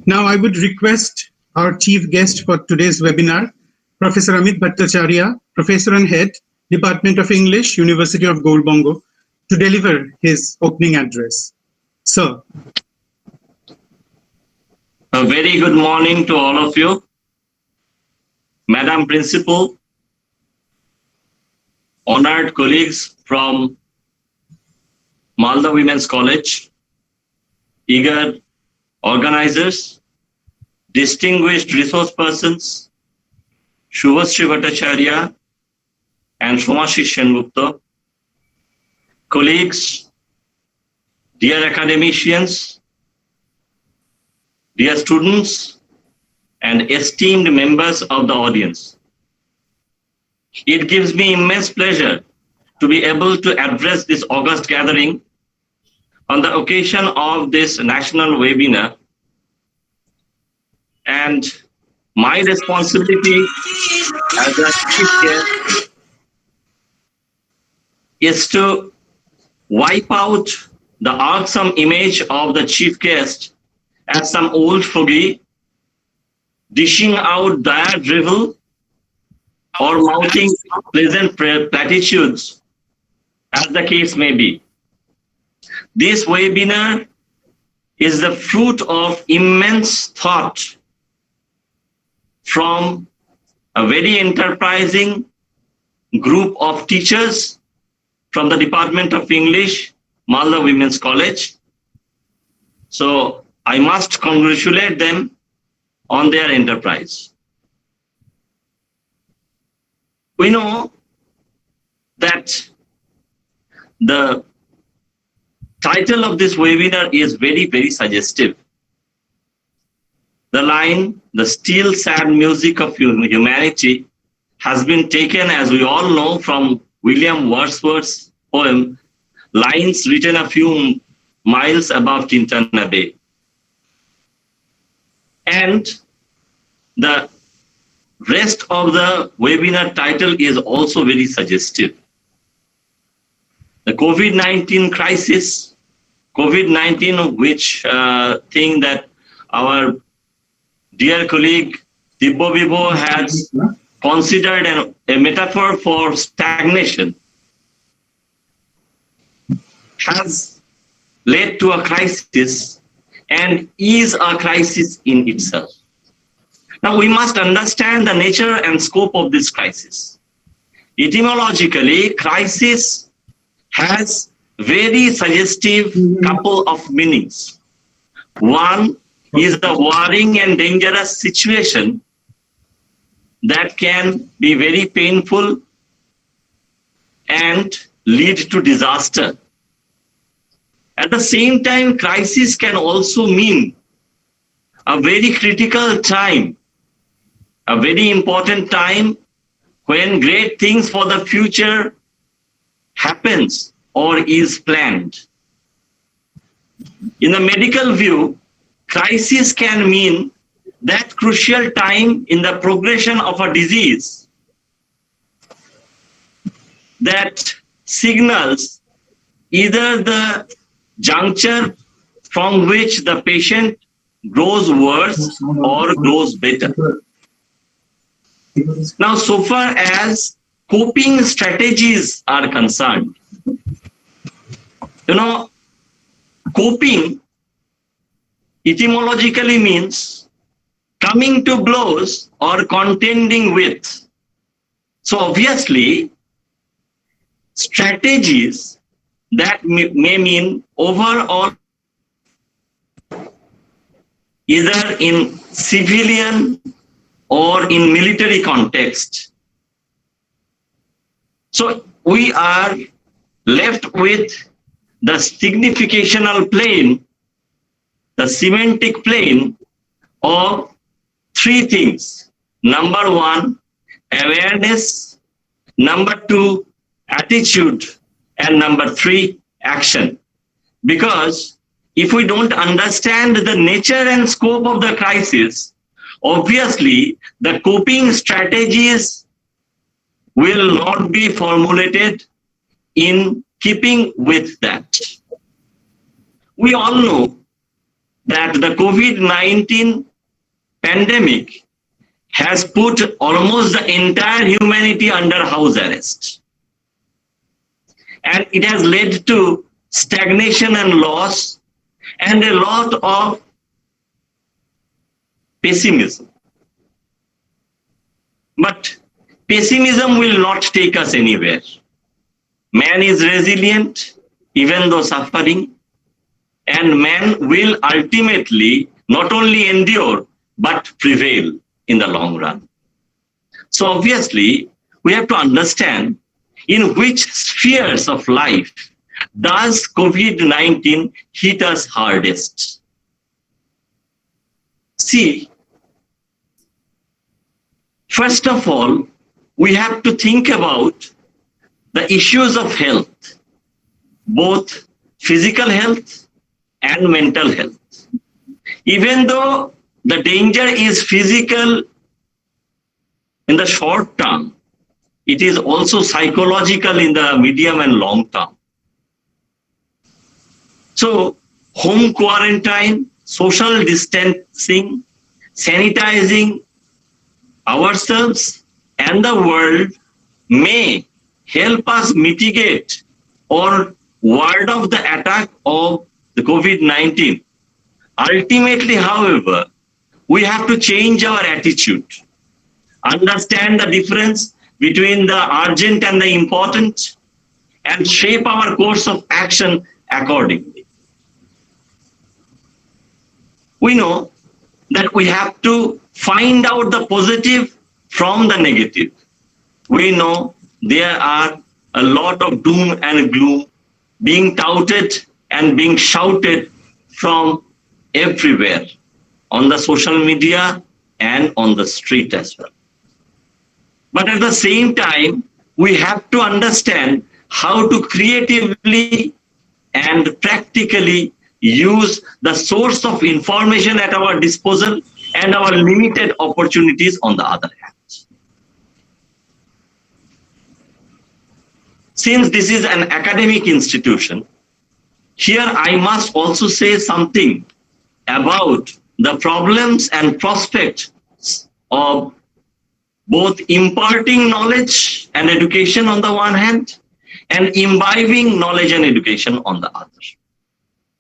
Now I would request our chief guest for today's webinar, Professor Amit Bhattacharya, Professor and Head, Department of English, University of Golbongo, to deliver his opening address. Sir. A very good morning to all of you. Madam Principal, honored colleagues from Malda Women's College, eager organizers, distinguished resource persons, Shubhashree Bhattacharya and Somashi Sengupta, colleagues, dear academicians, dear students, and esteemed members of the audience. It gives me immense pleasure to be able to address this august gathering on the occasion of this national webinar. And my responsibility as a chief guest is to wipe out the irksome image of the chief guest as some old fogey dishing out dire drivel or mouthing pleasant platitudes, as the case may be. This webinar is the fruit of immense thought from a very enterprising group of teachers from the Department of English, Malda Women's College. So I must congratulate them on their enterprise. We know that the title of this webinar is very, very suggestive. The line, "The still sad music of humanity," has been taken, as we all know, from William Wordsworth's poem, lines written a few miles above Tintana Bay. And the rest of the webinar title is also very suggestive. The COVID-19 crisis, COVID-19, which thing that our dear colleague Dibbo Bibo has considered a metaphor for stagnation, has led to a crisis and is a crisis in itself. Now we must understand the nature and scope of this crisis. Etymologically, crisis has very suggestive couple of meanings. One is the worrying and dangerous situation that can be very painful and lead to disaster. At the same time, crisis can also mean a very critical time, a very important time when great things for the future happens or is planned. In the medical view, crisis can mean that crucial time in the progression of a disease that signals either the juncture from which the patient grows worse or grows better. Now, so far as coping strategies are concerned, coping etymologically means coming to blows or contending with. So obviously, strategies that may mean overall either in civilian or in military context. So we are left with the significational plane, the semantic plane of three things. Number one, awareness. Number two, attitude. And number three, action. Because if we don't understand the nature and scope of the crisis, obviously the coping strategies will not be formulated in keeping with that. We all know that the COVID-19 pandemic has put almost the entire humanity under house arrest. And it has led to stagnation and loss and a lot of pessimism. But pessimism will not take us anywhere. Man is resilient, even though suffering, and man will ultimately not only endure, but prevail in the long run. So obviously, we have to understand in which spheres of life does COVID-19 hit us hardest. See, first of all, we have to think about the issues of health, both physical health and mental health. Even though the danger is physical in the short term, it is also psychological in the medium and long term. So, home quarantine, social distancing, sanitizing ourselves and the world may help us mitigate or ward off the attack of the COVID-19. Ultimately, however, we have to change our attitude, understand the difference between the urgent and the important, and shape our course of action accordingly. We know that we have to find out the positive from the negative. We know there are a lot of doom and gloom being touted and being shouted from everywhere, on the social media and on the street as well. But at the same time, we have to understand how to creatively and practically use the source of information at our disposal and our limited opportunities on the other hand. Since this is an academic institution, here I must also say something about the problems and prospects of both imparting knowledge and education on the one hand, and imbibing knowledge and education on the other.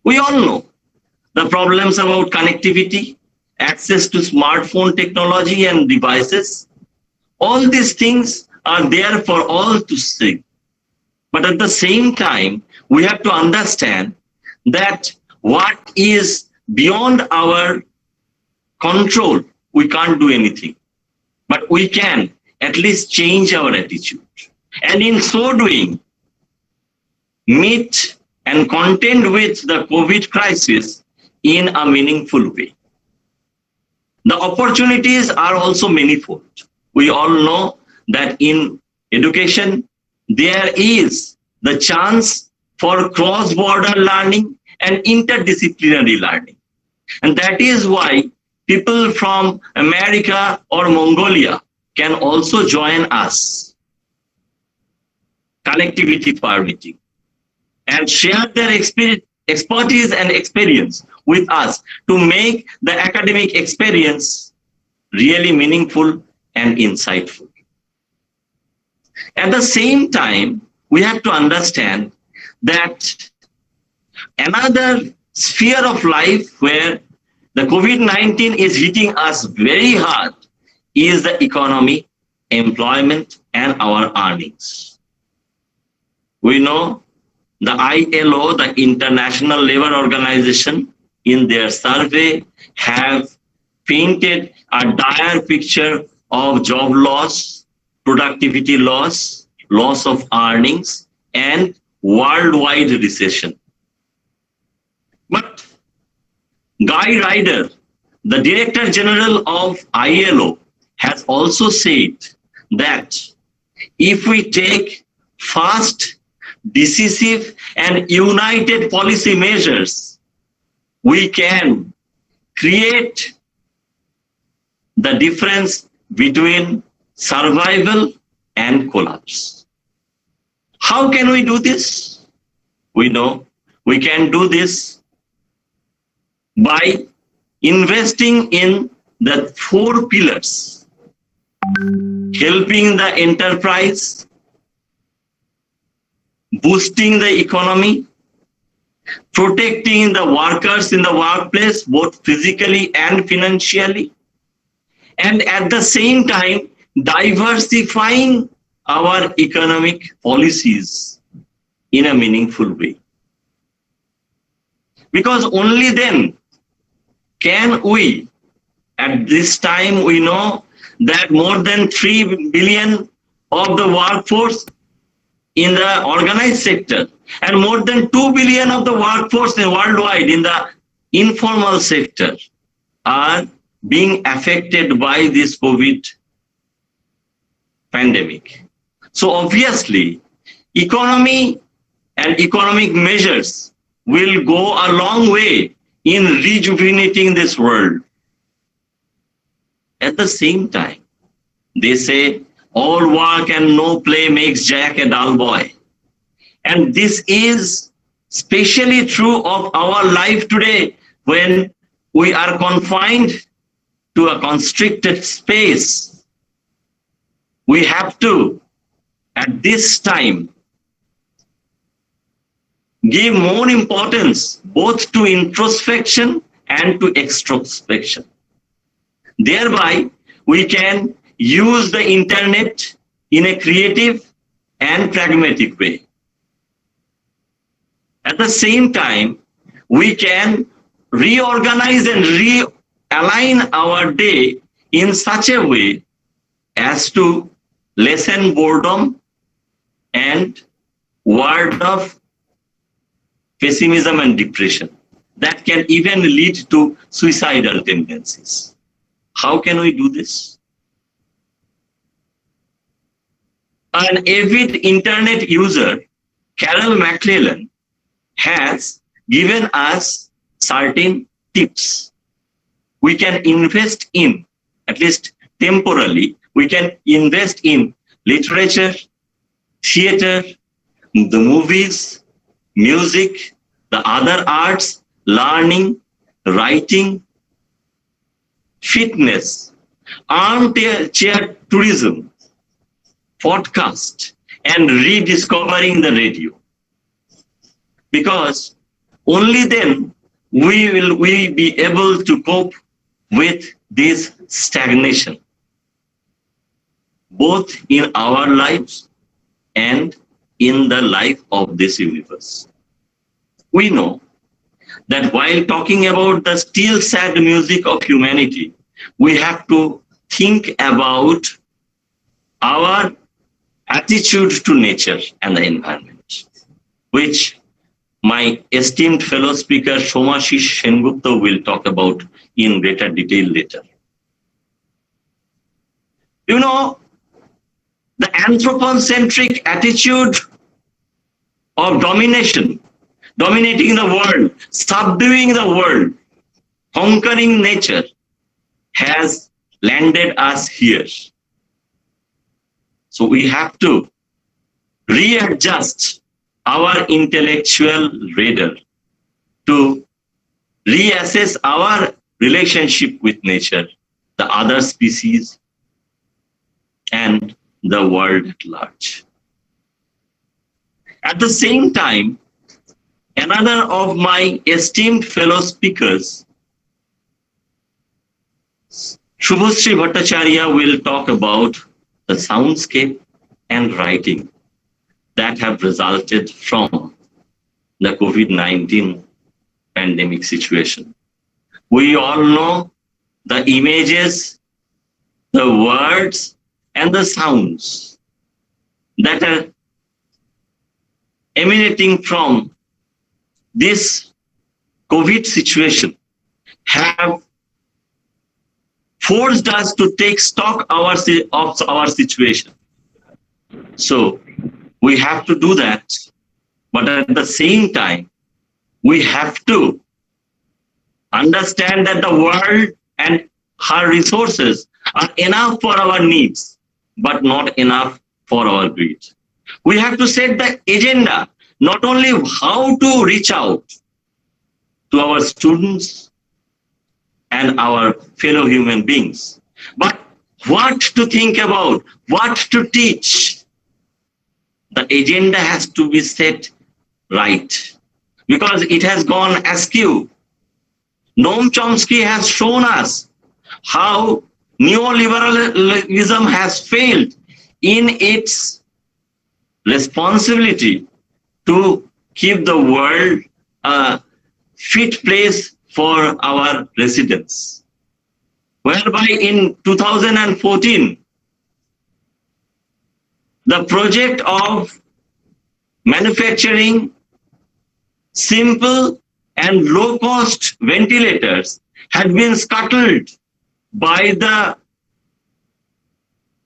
We all know the problems about connectivity, access to smartphone technology and devices. All these things are there for all to see. But at the same time, we have to understand that what is beyond our control, we can't do anything. But we can at least change our attitude. And in so doing, meet and contend with the COVID crisis in a meaningful way. The opportunities are also manifold. We all know that in education, there is the chance for cross-border learning and interdisciplinary learning. And that is why people from America or Mongolia can also join us, connectivity permitting, and share their expertise and experience with us to make the academic experience really meaningful and insightful. At the same time, we have to understand that another sphere of life where the COVID-19 is hitting us very hard is the economy, employment, and our earnings. We know the ILO, the International Labour Organization, in their survey have painted a dire picture of job loss, productivity loss, loss of earnings, and worldwide recession. But Guy Ryder, the Director General of ILO, has also said that if we take fast, decisive, and united policy measures, we can create the difference between survival and collapse. How can we do this? We know we can do this by investing in the four pillars: helping the enterprise, boosting the economy, protecting the workers in the workplace, both physically and financially, and at the same time, diversifying our economic policies in a meaningful way. Because only then can we, at this time, we know that more than 3 billion of the workforce in the organized sector and more than 2 billion of the workforce worldwide in the informal sector are being affected by this COVID pandemic. So obviously, economy and economic measures will go a long way in rejuvenating this world. At the same time, they say, all work and no play makes Jack a dull boy. And this is especially true of our life today when we are confined to a constricted space. We have to, at this time, give more importance both to introspection and to extrospection. Thereby, we can use the internet in a creative and pragmatic way. At the same time, we can reorganize and realign our day in such a way as to lessen boredom and ward off pessimism and depression that can even lead to suicidal tendencies. How can we do this? An avid internet user, Carol McClellan, has given us certain tips. We can invest in, at least temporarily, we can invest in literature, theater, the movies, music, the other arts, learning, writing, fitness, armchair tourism, podcast, and rediscovering the radio. Because only then will we be able to cope with this stagnation, both in our lives and in the life of this universe. We know that while talking about the still sad music of humanity, we have to think about our attitude to nature and the environment, which my esteemed fellow speaker Somashish Sengupta will talk about in greater detail later. You know, the anthropocentric attitude of domination, dominating the world, subduing the world, conquering nature, has landed us here. So we have to readjust our intellectual radar to reassess our relationship with nature, the other species, and the world at large. At the same time, another of my esteemed fellow speakers, Shubhashree Bhattacharya, will talk about the soundscape and writing that have resulted from the COVID-19 pandemic situation. We all know the images, the words, and the sounds that are emanating from this COVID situation have forced us to take stock of our situation. So we have to do that, but at the same time, we have to understand that the world and her resources are enough for our needs, but not enough for our greed. We have to set the agenda, not only how to reach out to our students, and our fellow human beings. But what to think about, what to teach, the agenda has to be set right, because it has gone askew. Noam Chomsky has shown us how neoliberalism has failed in its responsibility to keep the world a fit place for our residents. Whereby in 2014, the project of manufacturing simple and low-cost ventilators had been scuttled by the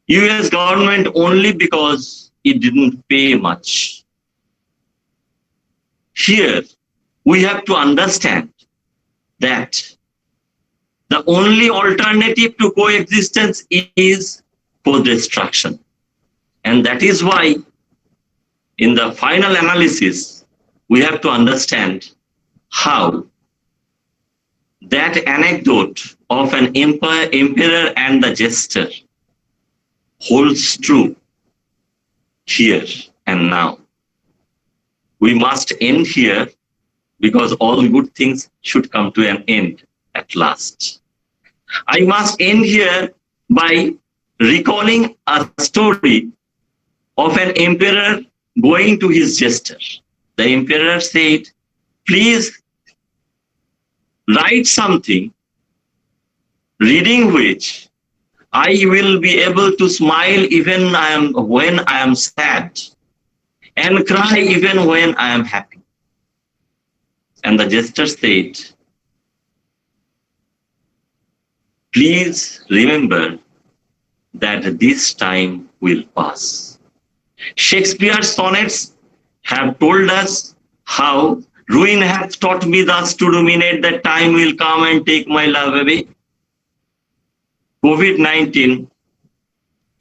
US government only because it didn't pay much. Here, we have to understand that the only alternative to coexistence is co-destruction. And that is why, in the final analysis, we have to understand how that anecdote of an emperor and the jester holds true here and now. We must end here because all good things should come to an end at last. I must end here by recalling a story of an emperor going to his jester. The emperor said, please write something, reading which I will be able to smile even when I am sad, and cry even when I am happy. And the jester said, please remember that this time will pass. Shakespeare's sonnets have told us how ruin hath taught me thus to ruminate that time will come and take my love away. COVID-19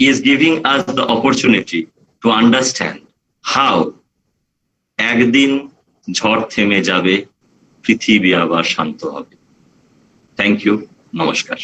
is giving us the opportunity to understand how একদিন ঝড় থেমে যাবে, পৃথিবী আবার শান্ত হবে। Thank you, নমস্কার।